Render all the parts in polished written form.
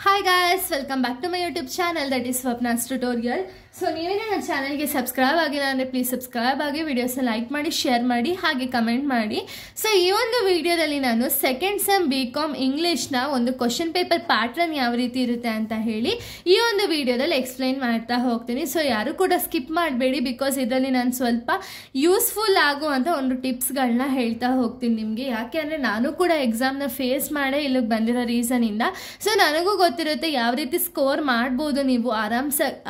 Hi guys, welcome back to my YouTube channel, that is Swapna's Tutorial. So ನೀವೇನೇ ನನ್ನ ಚಾನೆಲ್ಗೆ subscribe ಆಗಿಲ್ಲ ಅಂದರೆ ಪ್ಲೀಸ್ ಸಬ್ಸ್ಕ್ರೈಬ್ ಆಗಿ, ವಿಡಿಯೋಸ್ನ ಲೈಕ್ ಮಾಡಿ, ಶೇರ್ ಮಾಡಿ, ಹಾಗೆ ಕಮೆಂಟ್ ಮಾಡಿ. ಸೊ ಈ ಒಂದು ವಿಡಿಯೋದಲ್ಲಿ ನಾನು ಸೆಕೆಂಡ್ ಸೆಮ್ BCom ಇಂಗ್ಲೀಷ್ನ ಒಂದು ಕ್ವಶನ್ ಪೇಪರ್ ಪ್ಯಾಟ್ರನ್ ಯಾವ ರೀತಿ ಇರುತ್ತೆ ಅಂತ ಹೇಳಿ ಈ ಒಂದು ವಿಡಿಯೋದಲ್ಲಿ ಎಕ್ಸ್ಪ್ಲೈನ್ ಮಾಡ್ತಾ ಹೋಗ್ತೀನಿ. ಸೊ ಯಾರು ಕೂಡ ಸ್ಕಿಪ್ ಮಾಡಬೇಡಿ, ಬಿಕಾಸ್ ಇದರಲ್ಲಿ ನಾನು ಸ್ವಲ್ಪ ಯೂಸ್ಫುಲ್ ಆಗುವಂಥ ಒಂದು ಟಿಪ್ಸ್ಗಳನ್ನ ಹೇಳ್ತಾ ಹೋಗ್ತೀನಿ ನಿಮಗೆ. ಯಾಕೆ ಅಂದರೆ ನಾನು ಕೂಡ ಎಕ್ಸಾಮ್ನ ಫೇಸ್ ಮಾಡೇ ಇಲ್ಲಿಗೆ ಬಂದಿರೋ ರೀಸನಿಂದ ಸೊ ನನಗೂ ಗೊತ್ತಿರುತ್ತೆ ಯಾವ ರೀತಿ ಸ್ಕೋರ್ ಮಾಡ್ಬೋದು, ನೀವು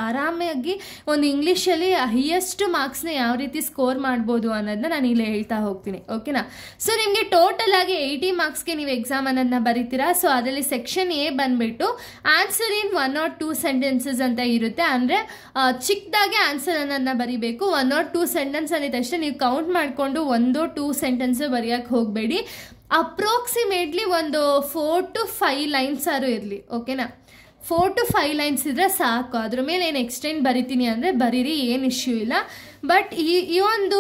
ಆರಾಮಾಗಿ ಒಂದು ಇಂಗ್ಲೀಷಲ್ಲಿ ಹೈಯೆಸ್ಟ್ ಮಾರ್ಕ್ಸ್ನ ಯಾವ ರೀತಿ ಸ್ಕೋರ್ ಮಾಡ್ಬೋದು ಅನ್ನೋದನ್ನ ನಾನು ಇಲ್ಲಿ ಹೇಳ್ತಾ ಹೋಗ್ತೀನಿ. ಓಕೆನಾ? ಸೊ ನಿಮಗೆ ಟೋಟಲ್ ಆಗಿ 80 ಮಾರ್ಕ್ಸ್ಗೆ ನೀವು ಎಕ್ಸಾಮ್ ಅನ್ನೋದನ್ನ ಬರೀತೀರಾ. ಸೊ ಅದರಲ್ಲಿ ಸೆಕ್ಷನ್ ಎ ಬಂದ್ಬಿಟ್ಟು ಆನ್ಸರ್ ಇನ್ 1 or 2 ಸೆಂಟೆನ್ಸಸ್ ಅಂತ ಇರುತ್ತೆ. ಅಂದರೆ ಚಿಕ್ಕದಾಗೆ ಆನ್ಸರ್ ಅನ್ನೋದನ್ನ ಬರೀಬೇಕು. 1 or 2 ಸೆಂಟೆನ್ಸ್ ಅಂದಿದ ತಕ್ಷಣ ನೀವು ಕೌಂಟ್ ಮಾಡಿಕೊಂಡು 1 or 2 ಸೆಂಟೆನ್ಸ್ ಬರೆಯೋಕ್ಕೆ ಹೋಗಬೇಡಿ. ಅಪ್ರಾಕ್ಸಿಮೇಟ್ಲಿ ಒಂದು 4 to 5 ಲೈನ್ಸ್ ಆರು ಇರಲಿ. ಓಕೆನಾ? 4 to 5 ಲೈನ್ಸ್ ಇದ್ರೆ ಸಾಕು. ಅದ್ರ ಮೇಲೆ ಏನು ಎಕ್ಸ್ಟೆಂಡ್ ಬರಿತೀನಿ ಅಂದರೆ ಬರೀರಿ, ಏನು ಇಶ್ಯೂ ಇಲ್ಲ. ಬಟ್ ಈ ಒಂದು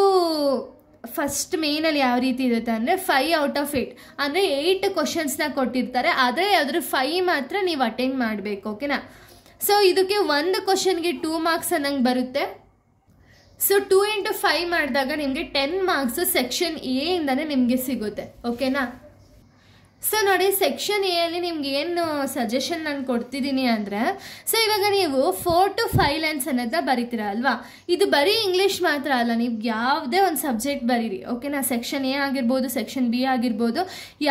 ಫಸ್ಟ್ ಮೇನಲ್ಲಿ ಯಾವ ರೀತಿ ಇರುತ್ತೆ ಅಂದರೆ 5 out of 8 ಅಂದರೆ 8 ಕ್ವಶನ್ಸ್ನ ಕೊಟ್ಟಿರ್ತಾರೆ, ಆದರೆ ಅದ್ರ 5 ಮಾತ್ರ ನೀವು ಅಟೆಂಡ್ ಮಾಡಬೇಕು. ಓಕೆನಾ? ಸೊ ಇದಕ್ಕೆ ಒಂದು ಕ್ವಶನ್ಗೆ 2 ಮಾರ್ಕ್ಸ್ ಅನ್ನಂಗೆ ಬರುತ್ತೆ. ಸೊ 2 into 5 ಮಾಡಿದಾಗ ನಿಮಗೆ 10 ಮಾರ್ಕ್ಸ್ ಸೆಕ್ಷನ್ ಎ ಇಂದಾನೆ ನಿಮಗೆ ಸಿಗುತ್ತೆ. ಓಕೆನಾ? ಸೊ ನೋಡಿ, ಸೆಕ್ಷನ್ ಎ ಅಲ್ಲಿ ನಿಮ್ಗೆ ಏನು ಸಜೆಷನ್ ನಾನು ಕೊಡ್ತಿದ್ದೀನಿ ಅಂದರೆ, ಸೊ ಇವಾಗ ನೀವು 4 to 5 ಲೈನ್ಸ್ ಅನ್ನೋದನ್ನ ಬರೀತೀರಾ ಅಲ್ವಾ, ಇದು ಬರೀ ಇಂಗ್ಲೀಷ್ ಮಾತ್ರ ಅಲ್ಲ, ನೀವು ಯಾವುದೇ ಒಂದು ಸಬ್ಜೆಕ್ಟ್ ಬರೀರಿ. ಓಕೆನಾ? ಸೆಕ್ಷನ್ ಎ ಆಗಿರ್ಬೋದು, ಸೆಕ್ಷನ್ ಬಿ ಆಗಿರ್ಬೋದು,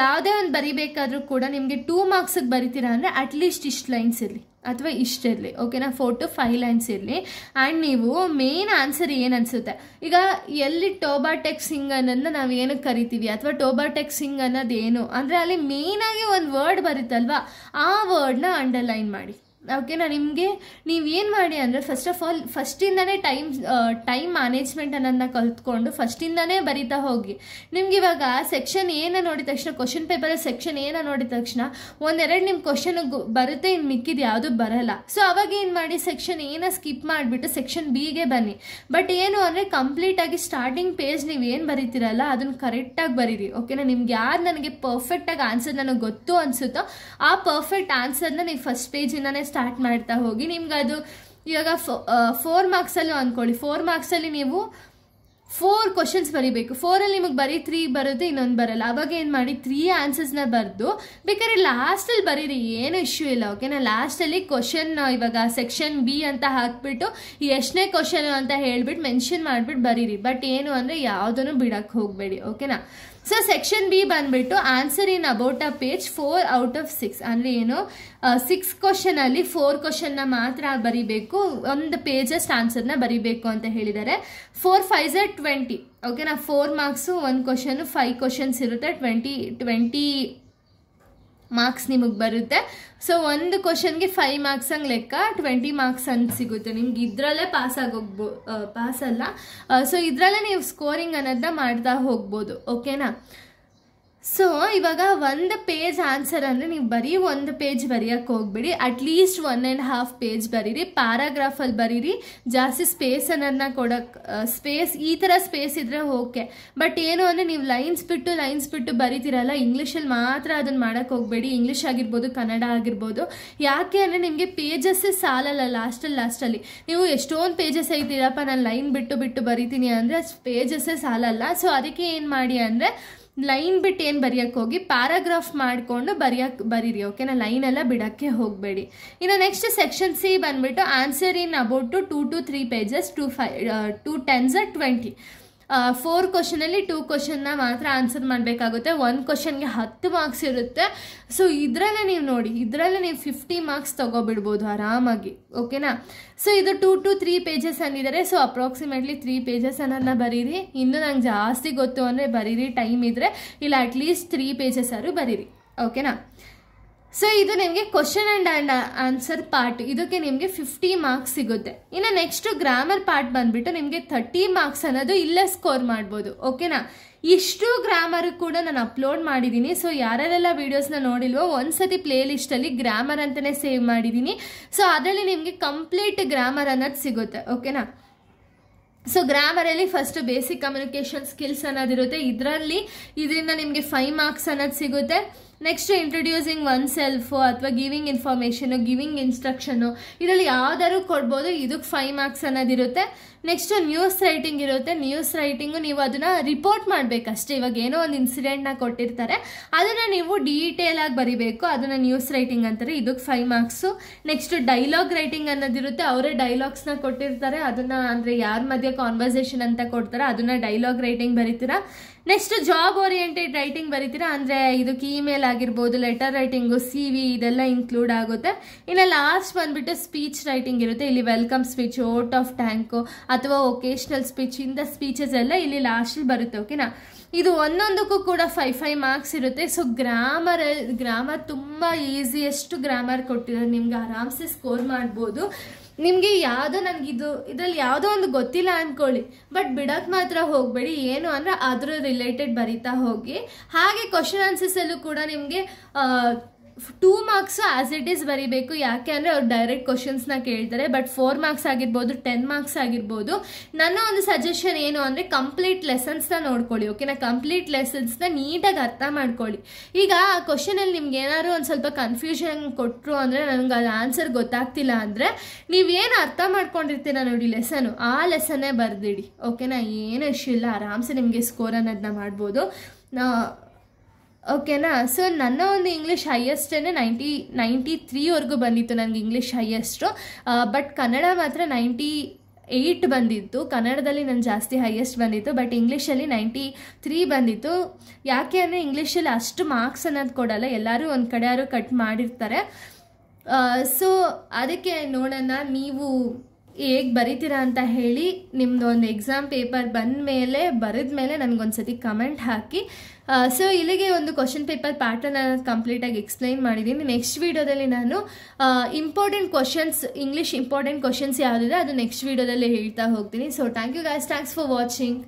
ಯಾವುದೇ ಒಂದು ಬರಿಬೇಕಾದ್ರೂ ಕೂಡ ನಿಮಗೆ 2 ಮಾರ್ಕ್ಸಿಗೆ ಬರಿತೀರಾ ಅಂದರೆ ಅಟ್ಲೀಸ್ಟ್ ಇಷ್ಟು ಲೈನ್ಸ್ ಇರಲಿ ಅಥವಾ ಇಷ್ಟಿರಲಿ. ಓಕೆನಾ? 4 to 5 ಲೈನ್ಸ್ ಇರಲಿ. ಆ್ಯಂಡ್ ನೀವು ಮೇನ್ ಆನ್ಸರ್ ಏನು ಅನಿಸುತ್ತೆ, ಈಗ ಎಲ್ಲಿ ಟೋಬಾಟೆಕ್ ಸಿಂಗ್ ಅನ್ನೋದನ್ನ ನಾವು ಏನಕ್ಕೆ ಕರಿತೀವಿ ಅಥವಾ ಟೋಬಾಟೆಕ್ ಸಿಂಗ್ ಅನ್ನೋದು ಏನು ಅಂದರೆ ಅಲ್ಲಿ ಮೇಯ್ನಾಗಿ ಒಂದು ವರ್ಡ್ ಬರುತ್ತಲ್ವಾ, ಆ ವರ್ಡ್ನ ಅಂಡರ್ಲೈನ್ ಮಾಡಿ. ಓಕೆನಾ? ನಿಮಗೆ ನೀವೇನು ಮಾಡಿ ಅಂದರೆ ಫಸ್ಟ್ ಆಫ್ ಆಲ್ ಫಸ್ಟಿಂದನೇ ಟೈಮ್ ಮ್ಯಾನೇಜ್ಮೆಂಟ್ ಅನ್ನೋದನ್ನ ಕಲ್ತ್ಕೊಂಡು ಫಸ್ಟಿಂದನೇ ಬರಿತಾ ಹೋಗಿ. ನಿಮ್ಗೆ ಇವಾಗ ಸೆಕ್ಷನ್ ಏನ ನೋಡಿದ ತಕ್ಷಣ, ಕ್ವಶನ್ ಪೇಪರಲ್ಲಿ ಸೆಕ್ಷನ್ ಏನ ನೋಡಿದ ತಕ್ಷಣ ಒಂದೆರಡು ನಿಮ್ಮ ಕ್ವಶನ್ ಬರುತ್ತೆ, ಇನ್ನು ಮಿಕ್ಕಿದ್ದು ಯಾವುದು ಬರಲ್ಲ. ಸೊ ಅವಾಗ ಏನು ಮಾಡಿ, ಸೆಕ್ಷನ್ ಏನ ಸ್ಕಿಪ್ ಮಾಡಿಬಿಟ್ಟು ಸೆಕ್ಷನ್ ಬಿಗೆ ಬನ್ನಿ. ಬಟ್ ಏನು ಅಂದರೆ ಕಂಪ್ಲೀಟಾಗಿ ಸ್ಟಾರ್ಟಿಂಗ್ ಪೇಜ್ ನೀವು ಏನು ಬರೀತೀರಲ್ಲ ಅದನ್ನು ಕರೆಕ್ಟಾಗಿ ಬರೀರಿ. ಓಕೆನಾ? ನಿಮ್ಗೆ ಯಾರು ನನಗೆ ಪರ್ಫೆಕ್ಟಾಗಿ ಆನ್ಸರ್ ನನಗೆ ಗೊತ್ತು ಅನಿಸುತ್ತೋ ಆ ಪರ್ಫೆಕ್ಟ್ ಆನ್ಸರ್ನ ನೀವು ಫಸ್ಟ್ ಪೇಜಿಂದನೇ ಸ್ಟಾರ್ಟ್ ಮಾಡ್ತಾ ಹೋಗಿ. ನಿಮ್ಗೆ ಅದು ಇವಾಗ 4 ಮಾರ್ಕ್ಸಲ್ಲೂ ಅಂದ್ಕೊಳ್ಳಿ, 4 ಮಾರ್ಕ್ಸಲ್ಲಿ ನೀವು 4 ಕ್ವಶನ್ಸ್ ಬರೀಬೇಕು. 4ಅಲ್ಲಿ ನಿಮಗೆ ಬರೀ 3 ಬರುತ್ತೆ, ಇನ್ನೊಂದು ಬರಲ್ಲ. ಅವಾಗ ಏನು ಮಾಡಿ, 3 ಆನ್ಸರ್ಸ್ನ ಬರೆದು ಬೇಕಾದ್ರೆ ಲಾಸ್ಟಲ್ಲಿ ಬರೀರಿ, ಏನು ಇಶ್ಯೂ ಇಲ್ಲ. ಓಕೆನಾ? ಲಾಸ್ಟಲ್ಲಿ ಕ್ವಶನ್ ಇವಾಗ ಸೆಕ್ಷನ್ ಬಿ ಅಂತ ಹಾಕ್ಬಿಟ್ಟು ಎಷ್ಟನೇ ಕ್ವಶನ್ ಅಂತ ಹೇಳ್ಬಿಟ್ಟು ಮೆನ್ಷನ್ ಮಾಡಿಬಿಟ್ಟು ಬರೀರಿ. ಬಟ್ ಏನು ಅಂದರೆ ಯಾವುದನ್ನು ಬಿಡಕ್ಕೆ ಹೋಗಬೇಡಿ. ಓಕೆನಾ? ಸೊ ಸೆಕ್ಷನ್ ಬಿ ಬಂದ್ಬಿಟ್ಟು answer in about a page 4 out of 6 ಅಂದರೆ ಏನು, 6 ಕ್ವಶನಲ್ಲಿ 4 ಕ್ವಶನ್ನ ಮಾತ್ರ ಬರೀಬೇಕು, ಒಂದು ಪೇಜಸ್ಟ್ ಆನ್ಸರ್ನ ಬರೀಬೇಕು ಅಂತ ಹೇಳಿದ್ದಾರೆ. 4 5s are 20. ಓಕೆನಾ? 4 ಮಾರ್ಕ್ಸು, 1 ಕ್ವಶನು, 5 ಕ್ವಶನ್ಸ್ ಇರುತ್ತೆ, 20 ಮಾರ್ಕ್ಸ್ ನಿಮಗೆ ಬರುತ್ತೆ. ಸೊ ಒಂದು ಕ್ವಶನ್ಗೆ 5 ಮಾರ್ಕ್ಸ್ ಹಂಗೆ ಲೆಕ್ಕ 20 ಮಾರ್ಕ್ಸ್ ಅಂತ ಸಿಗುತ್ತೆ ನಿಮ್ಗೆ. ಇದರಲ್ಲೇ ಪಾಸ್ ಅಲ್ಲ. ಸೊ ಇದರಲ್ಲೇ ನೀವು ಸ್ಕೋರಿಂಗ್ ಅನ್ನೋದನ್ನ ಮಾಡ್ತಾ ಹೋಗ್ಬೋದು. ಓಕೆನಾ? ಸೊ ಇವಾಗ ಒಂದು ಪೇಜ್ ಆನ್ಸರ್ ಅಂದರೆ ನೀವು ಬರೀ ಒಂದು ಪೇಜ್ ಬರೆಯೋಕ್ಕೆ ಹೋಗ್ಬಿಡಿ, ಅಟ್ಲೀಸ್ಟ್ 1.5 ಪೇಜ್ ಬರೀರಿ. ಪ್ಯಾರಾಗ್ರಾಫಲ್ಲಿ ಬರೀರಿ, ಜಾಸ್ತಿ ಸ್ಪೇಸ್ ಅನ್ನೋದನ್ನ ಸ್ಪೇಸ್ ಈ ಥರ ಸ್ಪೇಸ್ ಇದ್ದರೆ ಓಕೆ. ಬಟ್ ಏನು ಅಂದರೆ ನೀವು ಲೈನ್ಸ್ ಬಿಟ್ಟು ಬರೀತೀರಲ್ಲ, ಇಂಗ್ಲೀಷಲ್ಲಿ ಮಾತ್ರ ಅದನ್ನು ಮಾಡೋಕ್ಕೆ ಹೋಗಬೇಡಿ. ಇಂಗ್ಲೀಷ್ ಆಗಿರ್ಬೋದು, ಕನ್ನಡ ಆಗಿರ್ಬೋದು. ಯಾಕೆ ಅಂದರೆ ನಿಮಗೆ ಪೇಜಸ್ಸೇ ಸಾಲಲ್ಲ ಲಾಸ್ಟಲ್ಲಿ. ನೀವು ಎಷ್ಟೊಂದು ಪೇಜಸ್ ಐತಿರಪ್ಪ, ನಾನು ಲೈನ್ ಬಿಟ್ಟು ಬರೀತೀನಿ ಅಂದರೆ ಪೇಜಸ್ಸೇ ಸಾಲಲ್ಲ. ಸೊ ಅದಕ್ಕೆ ಏನು ಮಾಡಿ ಅಂದರೆ ಲೈನ್ ಬಿಟ್ಟು ಏನು ಬರೆಯೋಕ್ಕೆ ಹೋಗಿ ಪ್ಯಾರಾಗ್ರಾಫ್ ಮಾಡಿಕೊಂಡು ಬರೀರಿ. ಓಕೆನಾ? ಲೈನೆಲ್ಲ ಬಿಡೋಕ್ಕೆ ಹೋಗಬೇಡಿ. ಇನ್ನು ನೆಕ್ಸ್ಟ್ ಸೆಕ್ಷನ್ ಸಿ ಬಂದುಬಿಟ್ಟು answer in about 2 to 3 pages, 2 10s are 20. 4 ಕ್ವಶನಲ್ಲಿ 2 ಕ್ವಶನ್ನ ಮಾತ್ರ ಆನ್ಸರ್ ಮಾಡಬೇಕಾಗುತ್ತೆ. 1 ಕ್ವಶನ್ಗೆ 10 ಮಾರ್ಕ್ಸ್ ಇರುತ್ತೆ. ಸೊ ಇದರಲ್ಲೇ ನೀವು ನೋಡಿ, ಇದರಲ್ಲೇ ನೀವು 50 ಮಾರ್ಕ್ಸ್ ತೊಗೊಬಿಡ್ಬೋದು ಆರಾಮಾಗಿ. ಓಕೆನಾ? ಸೊ ಇದು 2 to 3 pages ಅಂದಿದ್ದಾರೆ. ಸೊ ಅಪ್ರಾಕ್ಸಿಮೇಟ್ಲಿ 3 pages ಅನ್ನೋದನ್ನ ಬರೀರಿ. ಇನ್ನೂ ನಂಗೆ ಜಾಸ್ತಿ ಗೊತ್ತು ಅಂದರೆ ಬರೀರಿ, ಟೈಮ್ ಇದ್ದರೆ. ಇಲ್ಲ ಅಟ್ಲೀಸ್ಟ್ 3 pages ಆದರೂ ಬರೀರಿ. ಓಕೆನಾ? ಸೊ ಇದು ನಿಮಗೆ ಕ್ವಶನ್ ಆ್ಯಂಡ್ ಆನ್ಸರ್ ಪಾರ್ಟ್, ಇದಕ್ಕೆ ನಿಮಗೆ 50 ಮಾರ್ಕ್ಸ್ ಸಿಗುತ್ತೆ. ಇನ್ನು ನೆಕ್ಸ್ಟು ಗ್ರಾಮರ್ ಪಾರ್ಟ್ ಬಂದುಬಿಟ್ಟು ನಿಮಗೆ 30 ಮಾರ್ಕ್ಸ್ ಅನ್ನೋದು ಇಲ್ಲೇ ಸ್ಕೋರ್ ಮಾಡ್ಬೋದು. ಓಕೆನಾ? ಇಷ್ಟು ಗ್ರಾಮರ್ ಕೂಡ ನಾನು ಅಪ್ಲೋಡ್ ಮಾಡಿದ್ದೀನಿ. ಸೊ ಯಾರೆಲ್ಲ ವೀಡಿಯೋಸ್ನ ನೋಡಿಲ್ವೋ ಒಂದ್ಸತಿ ಪ್ಲೇ ಲಿಸ್ಟಲ್ಲಿ ಗ್ರಾಮರ್ ಅಂತಲೇ ಸೇವ್ ಮಾಡಿದ್ದೀನಿ. ಸೊ ಅದರಲ್ಲಿ ನಿಮಗೆ ಕಂಪ್ಲೀಟ್ ಗ್ರಾಮರ್ ಅನ್ನೋದು ಸಿಗುತ್ತೆ. ಓಕೆನಾ? ಸೊ ಗ್ರಾಮರಲ್ಲಿ ಫಸ್ಟ್ ಬೇಸಿಕ್ ಕಮ್ಯುನಿಕೇಷನ್ ಸ್ಕಿಲ್ಸ್ ಅನ್ನೋದಿರುತ್ತೆ. ಇದರಿಂದ ನಿಮಗೆ 5 ಮಾರ್ಕ್ಸ್ ಅನ್ನೋದು ಸಿಗುತ್ತೆ. ನೆಕ್ಸ್ಟ್ ಇಂಟ್ರೊಡ್ಯೂಸಿಂಗ್ ಒನ್ ಸೆಲ್ಫು ಅಥವಾ ಗಿವಿಂಗ್ ಇನ್ಫಾರ್ಮೇಷನು, ಗಿವಿಂಗ್ ಇನ್ಸ್ಟ್ರಕ್ಷನು, ಇದರಲ್ಲಿ ಯಾವ್ದಾದ್ರು ಕೊಡ್ಬೋದು. ಇದಕ್ಕೆ 5 ಮಾರ್ಕ್ಸ್ ಅನ್ನೋದಿರುತ್ತೆ. ನೆಕ್ಸ್ಟ್ ನ್ಯೂಸ್ ರೈಟಿಂಗ್ ಇರುತ್ತೆ. ನ್ಯೂಸ್ ರೈಟಿಂಗು ನೀವು ಅದನ್ನು ರಿಪೋರ್ಟ್ ಮಾಡಬೇಕಷ್ಟೇ. ಇವಾಗ ಏನೋ ಒಂದು ಇನ್ಸಿಡೆಂಟ್ನ ಕೊಟ್ಟಿರ್ತಾರೆ, ಅದನ್ನು ನೀವು ಡೀಟೇಲ್ ಆಗಿ ಬರಿಬೇಕು, ಅದನ್ನು ನ್ಯೂಸ್ ರೈಟಿಂಗ್ ಅಂತಾರೆ. ಇದಕ್ಕೆ 5 ಮಾರ್ಕ್ಸು. ನೆಕ್ಸ್ಟ್ ಡೈಲಾಗ್ ರೈಟಿಂಗ್ ಅನ್ನೋದಿರುತ್ತೆ. ಅವರೇ ಡೈಲಾಗ್ಸ್ನ ಕೊಟ್ಟಿರ್ತಾರೆ, ಅದನ್ನು ಅಂದರೆ ಯಾರ ಮಧ್ಯೆ ಕಾನ್ವರ್ಸೇಷನ್ ಅಂತ ಕೊಡ್ತಾರೆ, ಅದನ್ನು ಡೈಲಾಗ್ ರೈಟಿಂಗ್ ಬರೀತೀರಾ. ನೆಕ್ಸ್ಟ್ ಜಾಬ್ ಓರಿಯೆಂಟೆಡ್ ರೈಟಿಂಗ್ ಬರೀತೀರಾ, ಅಂದರೆ ಇದಕ್ಕೆ ಇಮೇಲ್ ಆಗಿರ್ಬೋದು, ಲೆಟರ್ ರೈಟಿಂಗು, CV ಇದೆಲ್ಲ ಇನ್ಕ್ಲೂಡ್ ಆಗುತ್ತೆ. ಇನ್ನು ಲಾಸ್ಟ್ ಬಂದುಬಿಟ್ಟು ಸ್ಪೀಚ್ ರೈಟಿಂಗ್ ಇರುತ್ತೆ. ಇಲ್ಲಿ welcome speech, vote of thanks ಅಥವಾ ಒಕೇಶ್ನಲ್ ಸ್ಪೀಚ್, ಇಂಥ ಸ್ಪೀಚಸ್ ಎಲ್ಲ ಇಲ್ಲಿ ಲಾಸ್ಟಲ್ಲಿ ಬರುತ್ತೆ. ಓಕೆನಾ. ಇದು ಒಂದೊಂದಕ್ಕೂ ಕೂಡ 5 ಮಾರ್ಕ್ಸ್ ಇರುತ್ತೆ. ಸೊ ಗ್ರಾಮರ್ ತುಂಬ ಈಸಿ, ಎಷ್ಟು ಗ್ರಾಮರ್ ಕೊಟ್ಟಿದ್ದಾರೆ, ನಿಮ್ಗೆ ಆರಾಮ್ಸೆ ಸ್ಕೋರ್ ಮಾಡ್ಬೋದು. ನಿಮಗೆ ಯಾವುದೋ ಇದರಲ್ಲಿ ಯಾವುದೋ ಒಂದು ಗೊತ್ತಿಲ್ಲ ಅಂದ್ಕೊಳ್ಳಿ, ಬಟ್ ಬಿಡೋಕ್ಕೆ ಮಾತ್ರ ಹೋಗಬೇಡಿ. ಏನು ಅಂದರೆ ಅದ್ರ ರಿಲೇಟೆಡ್ ಬರಿತಾ ಹೋಗಿ. ಹಾಗೆ ಕ್ವಶನ್ ಆನ್ಸರ್ಸಲ್ಲೂ ಕೂಡ ನಿಮಗೆ 2 ಮಾರ್ಕ್ಸು ಆ್ಯಸ್ ಇಟ್ ಈಸ್ ಬರೀಬೇಕು. ಯಾಕೆ ಅಂದರೆ ಅವ್ರು ಡೈರೆಕ್ಟ್ ಕ್ವಶನ್ಸ್ನ ಕೇಳ್ತಾರೆ. ಬಟ್ 4 ಮಾರ್ಕ್ಸ್ ಆಗಿರ್ಬೋದು, 10 ಮಾರ್ಕ್ಸ್ ಆಗಿರ್ಬೋದು. ನನ್ನ ಒಂದು ಸಜೆಷನ್ ಏನು ಅಂದರೆ ಕಂಪ್ಲೀಟ್ ಲೆಸನ್ಸ್ನ ನೋಡ್ಕೊಳ್ಳಿ. ಓಕೆನಾ. ಕಂಪ್ಲೀಟ್ ಲೆಸನ್ಸ್ನ ನೀಟಾಗಿ ಅರ್ಥ ಮಾಡ್ಕೊಳ್ಳಿ. ಈಗ ಆ ಕ್ವಶನಲ್ಲಿ ನಿಮ್ಗೆ ಏನಾದ್ರು ಒಂದು ಸ್ವಲ್ಪ ಕನ್ಫ್ಯೂಷನ್ ಕೊಟ್ಟರು ಅಂದರೆ, ನನಗೆ ಅದು ಆನ್ಸರ್ ಗೊತ್ತಾಗ್ತಿಲ್ಲ ಅಂದರೆ, ನೀವೇನು ಅರ್ಥ ಮಾಡ್ಕೊಂಡಿರ್ತೀರ ನೋಡಿ ಲೆಸನು, ಆ ಲೆಸನ್ನೇ ಬರೆದಿಡಿ. ಓಕೆನಾ. ಏನು ಇಶ್ಯೂ ಇಲ್ಲ, ಆರಾಮ್ಸೆ ನಿಮಗೆ ಸ್ಕೋರ್ ಅನ್ನೋದನ್ನ ಮಾಡ್ಬೋದು. ಓಕೆನಾ. ಸೊ ನನ್ನ ಒಂದು ಇಂಗ್ಲೀಷ್ ಹೈಯೆಸ್ಟೇ 93ವರೆಗೂ ಬಂದಿತ್ತು ನನಗೆ ಇಂಗ್ಲೀಷ್ ಹೈಯೆಸ್ಟು. ಬಟ್ ಕನ್ನಡ ಮಾತ್ರ 98 ಬಂದಿತ್ತು. ಕನ್ನಡದಲ್ಲಿ ನಾನು ಜಾಸ್ತಿ ಹೈಯೆಸ್ಟ್ ಬಂದಿತ್ತು, ಬಟ್ ಇಂಗ್ಲೀಷಲ್ಲಿ 93 ಬಂದಿತ್ತು. ಯಾಕೆ ಅಂದರೆ ಇಂಗ್ಲೀಷಲ್ಲಿ ಅಷ್ಟು ಮಾರ್ಕ್ಸ್ ಅನ್ನೋದು ಕೊಡಲ್ಲ, ಎಲ್ಲರೂ ಒಂದು ಕಡೆ ಯಾರು ಕಟ್ ಮಾಡಿರ್ತಾರೆ. ಸೊ ಅದಕ್ಕೆ ನೋಡೋಣ ನೀವು ಹೇಗೆ ಬರೀತೀರಾ ಅಂತ ಹೇಳಿ. ನಿಮ್ಮದು ಒಂದು ಎಕ್ಸಾಮ್ ಪೇಪರ್ ಬರೆದ ಮೇಲೆ ನನಗೊಂದ್ಸತಿ ಕಮೆಂಟ್ ಹಾಕಿ. ಸೊ ಇಲ್ಲಿಗೆ ಒಂದು ಕ್ವಶನ್ ಪೇಪರ್ ಪ್ಯಾಟರ್ನ್ ಅನ್ನೋದು ಕಂಪ್ಲೀಟಾಗಿ ಎಕ್ಸ್ಪ್ಲೈನ್ ಮಾಡಿದ್ದೀನಿ. ನೆಕ್ಸ್ಟ್ ವೀಡಿಯೋದಲ್ಲಿ ನಾನು important questions, English important questions ಯಾವುದಿದೆ ಅದು ನೆಕ್ಸ್ಟ್ ವೀಡಿಯೋದಲ್ಲಿ ಹೇಳ್ತಾ ಹೋಗ್ತೀನಿ. So thank you guys, thanks for watching.